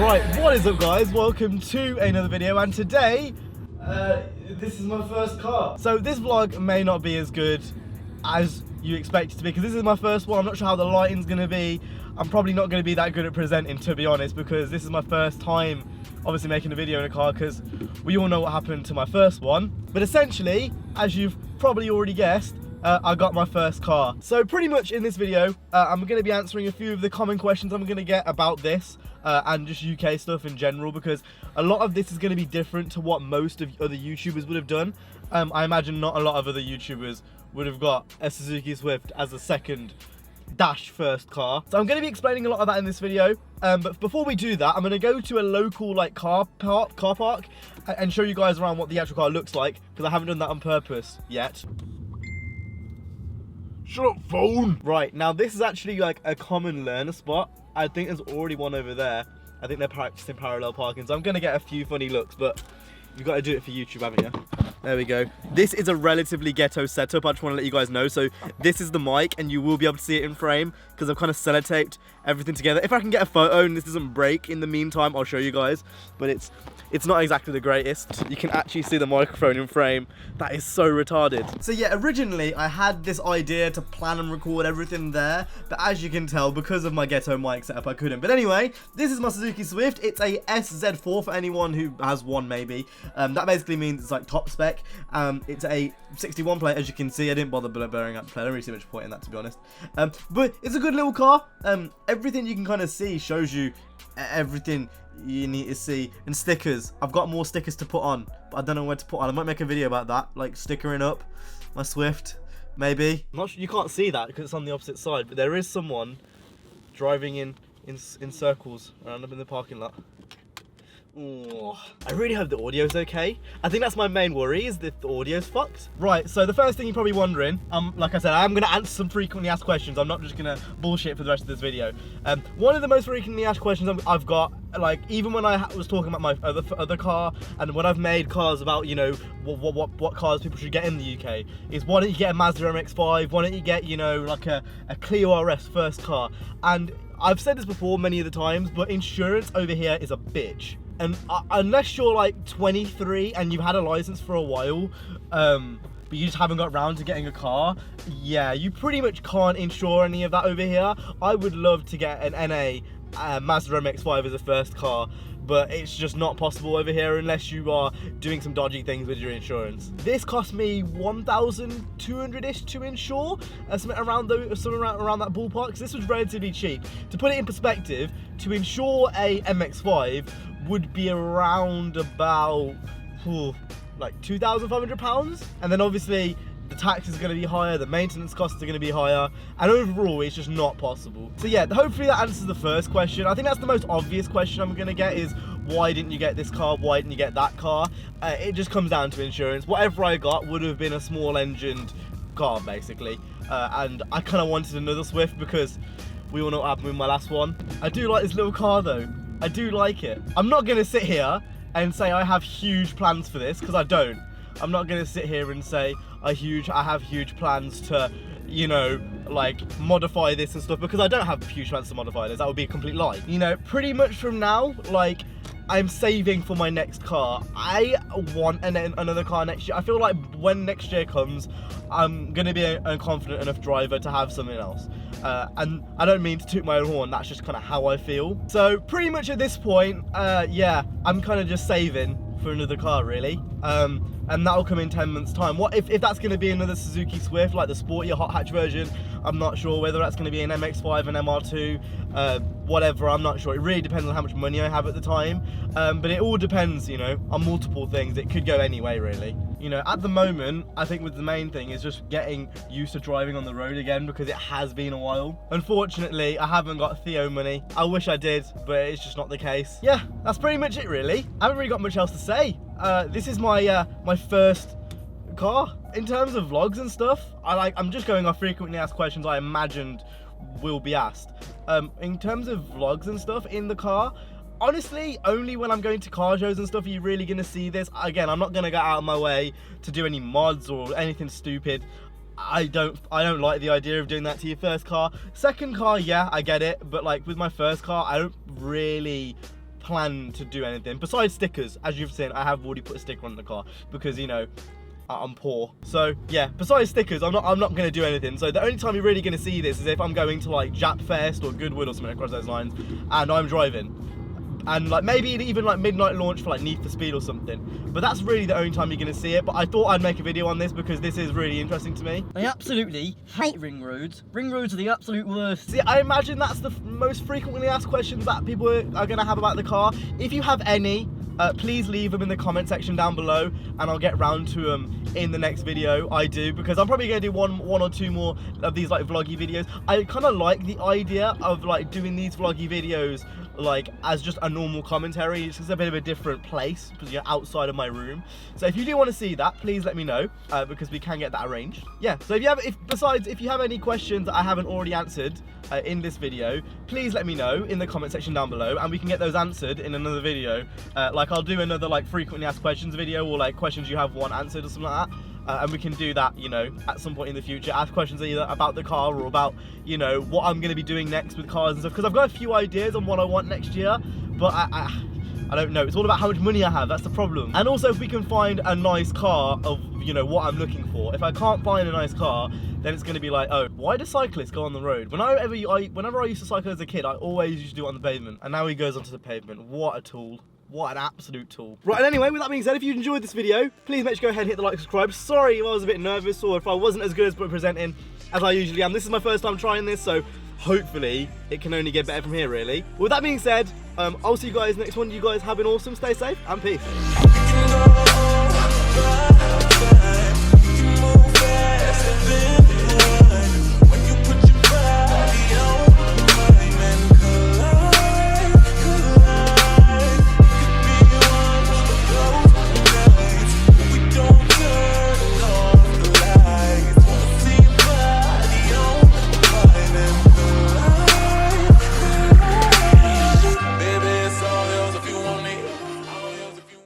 Right, what is up guys? Welcome to another video, and today, this is my first car. So this vlog may not be as good as you expect it to be, because this is my first one. I'm not sure how the lighting's gonna be. I'm probably not gonna be that good at presenting, to be honest, because this is my first time obviously making a video in a car, because we all know what happened to my first one. But essentially, as you've probably already guessed, I got my first car. So pretty much in this video, I'm going to be answering a few of the common questions I'm going to get about this and just UK stuff in general, because a lot of this is going to be different to what most of other YouTubers would have done. I imagine not a lot of other YouTubers would have got a Suzuki Swift as a second dash first car. So I'm going to be explaining a lot of that in this video, but before we do that, I'm going to go to a local like car park and show you guys around what the actual car looks like, because I haven't done that on purpose yet. Shut up, phone! Right, now this is actually like a common learner spot. I think there's already one over there. I think they're practicing parallel parking, so I'm gonna get a few funny looks, but you've got to do it for YouTube, haven't you? There we go. This is a relatively ghetto setup, I just want to let you guys know. So this is the mic, and you will be able to see it in frame, because I've kind of sellotaped everything together. If I can get a photo and this doesn't break in the meantime, I'll show you guys, but it's not exactly the greatest. You can actually see the microphone in frame. That is so retarded. So yeah, originally I had this idea to plan and record everything there, but as you can tell, because of my ghetto mic setup, I couldn't. But anyway, this is my Suzuki Swift. It's a SZ4 for anyone who has one, maybe. That basically means it's like top spec. It's a 61 plate, as you can see. I didn't bother blurring out the plate. I don't really see much point in that, to be honest. But it's a good little car. Everything you can kind of see shows you everything you need to see. And stickers, I've got more stickers to put on, but I don't know where to put on. I might make a video about that, like stickering up my Swift, maybe. I'm not sure, you can't see that because it's on the opposite side, but there is someone driving in circles around up in the parking lot. Oh, I really hope the audio's okay. I think that's my main worry, is that the audio's fucked. Right, so the first thing you're probably wondering, like I said, I'm going to answer some frequently asked questions. I'm not just going to bullshit for the rest of this video. One of the most frequently asked questions I've got, like even when I was talking about my other car, and when I've made cars about, you know, what cars people should get in the UK, is why don't you get a Mazda MX-5? Why don't you get, you know, like a Clio RS first car? And I've said this before many of the times, but insurance over here is a bitch. And unless you're like 23 and you've had a license for a while, but you just haven't got around to getting a car, yeah, you pretty much can't insure any of that over here. I would love to get an NA Mazda MX-5 as a first car, but it's just not possible over here unless you are doing some dodgy things with your insurance. This cost me 1,200-ish to insure, something around that ballpark, because this was relatively cheap. To put it in perspective, to insure a MX-5 would be around about like £2,500, and then obviously the tax is going to be higher, the maintenance costs are going to be higher, and overall it's just not possible. So yeah, hopefully that answers the first question. I think that's the most obvious question I'm going to get, is why didn't you get this car, why didn't you get that car? It just comes down to insurance. Whatever I got would have been a small engined car basically, and I kind of wanted another Swift because we all know what happened with my last one. I do like this little car though. I do like it. I'm not going to sit here and say I have huge plans for this, because I don't. I'm not going to sit here and say I have huge plans to, you know, like modify this and stuff, because I don't have huge plans to modify this. That would be a complete lie. You know, pretty much from now, like, I'm saving for my next car. I want another car next year. I feel like when next year comes, I'm going to be a confident enough driver to have something else. And I don't mean to toot my own horn, that's just kind of how I feel. So pretty much at this point, yeah, I'm kind of just saving for another car, really. And that'll come in 10 months time. What if that's going to be another Suzuki Swift, like the sportier hot hatch version? I'm not sure. Whether that's going to be an MX-5, an MR2, whatever, I'm not sure. It really depends on how much money I have at the time, but it all depends, you know, on multiple things. It could go any way, really. You know, at the moment, I think with the main thing is just getting used to driving on the road again, because it has been a while. Unfortunately, I haven't got Theo money. I wish I did, but it's just not the case. Yeah, that's pretty much it, really. I haven't really got much else to say. This is my my first car. In terms of vlogs and stuff, I'm just going off frequently asked questions I imagined will be asked. In terms of vlogs and stuff in the car, honestly, only when I'm going to car shows and stuff are you really going to see this. Again, I'm not going to go out of my way to do any mods or anything stupid. I don't like the idea of doing that to your first car. Second car, yeah, I get it, but like with my first car, I don't really plan to do anything besides stickers. As you've seen, I have already put a sticker on the car because, you know, I'm poor. So yeah, besides stickers, I'm not going to do anything. So the only time you're really going to see this is if I'm going to like Jap Fest or Goodwood or something across those lines, and I'm driving. And like maybe even like midnight launch for like Need for Speed or something. But that's really the only time you're gonna see it. But I thought I'd make a video on this because this is really interesting to me. I absolutely hate ring roads. Ring roads are the absolute worst. See, I imagine that's the most frequently asked questions that people are gonna have about the car. If you have any, please leave them in the comment section down below, and I'll get round to them in the next video I do, because I'm probably gonna do one or two more of these like vloggy videos. I kind of like the idea of like doing these vloggy videos like as just a normal commentary. It's just a bit of a different place because you're outside of my room. So if you do want to see that, please let me know, because we can get that arranged. Yeah, so if you have any questions that I haven't already answered in this video, please let me know in the comment section down below, and we can get those answered in another video. Like I'll do another like frequently asked questions video, or like questions you have want answered or something like that. And we can do that, you know, at some point in the future. Ask questions either about the car or about, you know, what I'm going to be doing next with cars and stuff. Because I've got a few ideas on what I want next year, but I don't know. It's all about how much money I have. That's the problem. And also, if we can find a nice car of, you know, what I'm looking for. If I can't find a nice car, then it's going to be like, oh, why do cyclists go on the road? Whenever I used to cycle as a kid, I always used to do it on the pavement. And now he goes onto the pavement. What a tool. What an absolute tool. Right, and anyway, with that being said, if you enjoyed this video, please make sure to go ahead and hit the like, subscribe. Sorry if I was a bit nervous or if I wasn't as good as presenting as I usually am. This is my first time trying this, so hopefully it can only get better from here, really. With that being said, I'll see you guys next one. You guys have been awesome. Stay safe and peace.